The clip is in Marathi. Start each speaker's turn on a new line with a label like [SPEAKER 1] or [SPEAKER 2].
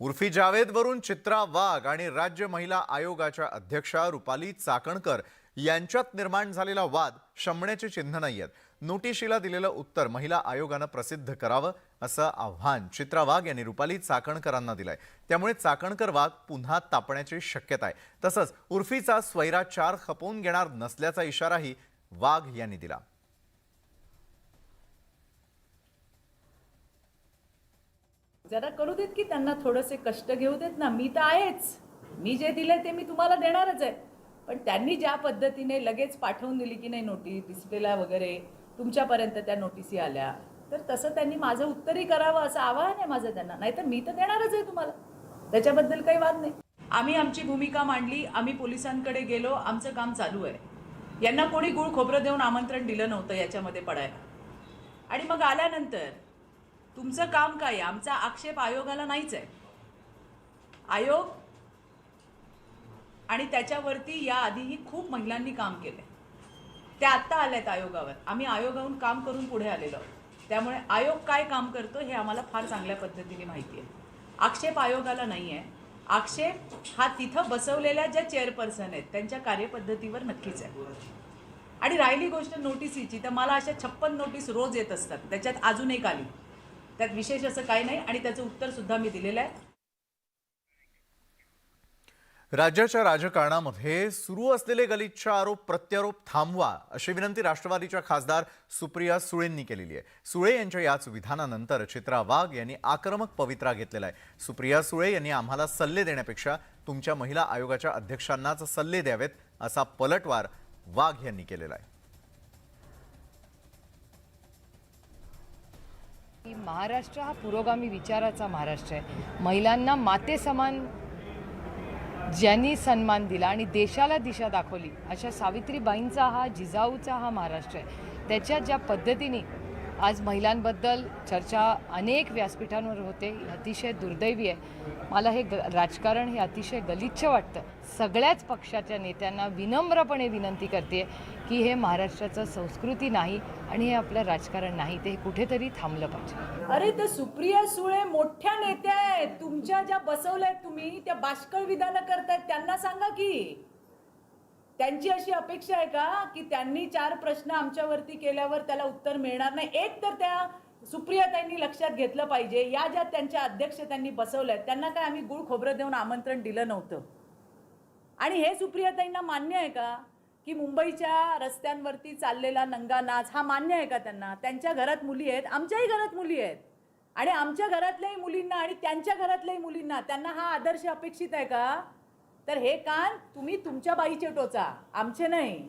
[SPEAKER 1] उर्फी जावेदवरून चित्रा वाघ आणि राज्य महिला आयोगाच्या अध्यक्षा रुपाली चाकणकर यांच्यात निर्माण झालेला वाद शमण्याचे चिन्ह नाहीयेत। नोटिशीला दिलेलं उत्तर महिला आयोगानं प्रसिद्ध करावं असं आव्हान चित्रा वाघ यांनी रुपाली चाकणकरांना दिलंय। त्यामुळे चाकणकर वाघ पुन्हा तापण्याची शक्यता आहे। तसंच उर्फीचा स्वैराचार खपवून घेणार नसल्याचा इशाराही वाघ यांनी दिला।
[SPEAKER 2] जरा करू देत की त्यांना थोडेसे कष्ट घेऊ देत ना। मी तर आहेच, मी जे दिले ते मी तुम्हाला देणारच आहे। पण त्यांनी ज्या पद्धतीने लगेच पाठवून दिली की नाही नोटीस डिस्प्लेला वगैरे तुमच्यापर्यंत त्या नोटिसी आल्या, तर तसं त्यांनी माझं उत्तरही करावं असं आवाहन आहे माझं त्यांना। नाहीतर मी तर देणारच आहे तुम्हाला, त्याच्याबद्दल काही वाद नाही। आम्ही आमची भूमिका मांडली, आम्ही पोलिसांकडे गेलो, आमचं काम चालू आहे। यांना कोणी गुळ खोबरं देऊन आमंत्रण दिलं नव्हतं याच्यामध्ये पडायला। आणि मग आल्यानंतर तुमचं काम काय आहे? आमचा आक्षेप आयोगाला नाहीच आहे। आयोग आणि त्याच्यावरती या आधीही खूप महिलांनी काम केले, त्या आत्ता आल्यात आयोगावर। आम्ही आयोगाहून काम करून पुढे आलेलो आहोत। त्यामुळे आयोग काय काम करतो हे आम्हाला फार चांगल्या पद्धतीने माहिती आहे। आक्षेप आयोगाला नाही आहे, आक्षेप हा तिथं बसवलेल्या ज्या चेअरपर्सन आहेत त्यांच्या कार्यपद्धतीवर नक्कीच आहे। आणि राहिली गोष्ट नोटिसीची, तर मला अशा 56 नोटीस रोज येत असतात, त्याच्यात अजून एक आली, त्यात विशेष असं काही नाही आणि त्याचं उत्तर सुद्धा मी दिलेलं आहे।
[SPEAKER 1] राज्याच्या राजकारणामध्ये सुरू असलेले गलिच्छ आरोप प्रत्यारोप थांबवा अशी विनंती राष्ट्रवादीच्या खासदार सुप्रिया सुळेंनी केलेली आहे। सुळे यांच्या याच विधानानंतर चित्रा वाघ यांनी आक्रमक पवित्रा घेतलेला आहे। सुप्रिया सुळे यांनी आम्हाला सल्ले देण्यापेक्षा तुमच्या महिला आयोगाच्या अध्यक्षांनाच सल्ले द्यावेत असा पलटवार वाघ यांनी केलेला आहे।
[SPEAKER 3] महाराष्ट्र हा पुरोगामी विचाराचा महाराष्ट्र आहे। महिलांना माते समान ज्यांनी सन्मान दिला आणि देशाला दिशा दाखवली अशा सावित्रीबाईंचा हा जिजाऊचा हा महाराष्ट्र आहे। त्याच्या ज्या पद्धतीने आज महिलांबद्दल चर्चा अनेक व्यासपीठांवर होते, अतिशय दुर्दैवी आहे। मला हे राजकारण हे अतिशय गलिच्छ वाटतं। सगळ्याच पक्षाच्या नेत्यांना विनम्रपणे विनंती करते की हे महाराष्ट्राचं संस्कृती नाही आणि हे आपलं राजकारण नाही, ते कुठेतरी थांबलं पाहिजे।
[SPEAKER 2] अरे ते सुप्रिया सुळे मोठ्या नेत्या आहेत, तुमच्या ज्या बसवल्यात तुम्ही त्या बाष्कळ विधानं करतायत, त्यांना सांगा की त्यांची अशी अपेक्षा आहे का की त्यांनी 4 प्रश्न आमच्यावरती केल्यावर त्याला उत्तर मिळणार नाही? एक तर त्या सुप्रियाताईंनी लक्षात घेतलं पाहिजे, या ज्या त्यांच्या अध्यक्ष त्यांनी बसवल्यात त्यांना काय आम्ही गुळ खोबरं देऊन आमंत्रण दिलं नव्हतं। आणि हे सुप्रियाताईंना मान्य आहे का की मुंबईच्या रस्त्यांवरती चाललेला नंगा नाच हा मान्य आहे का त्यांना? त्यांच्या घरात मुली आहेत, आमच्याही घरात मुली आहेत, आणि आमच्या घरातल्याही मुलींना आणि त्यांच्या घरातल्याही मुलींना त्यांना हा आदर्श अपेक्षित आहे का? तर हे कान तुम्ही तुमच्या बाईचे टोचा, आमचे नाही।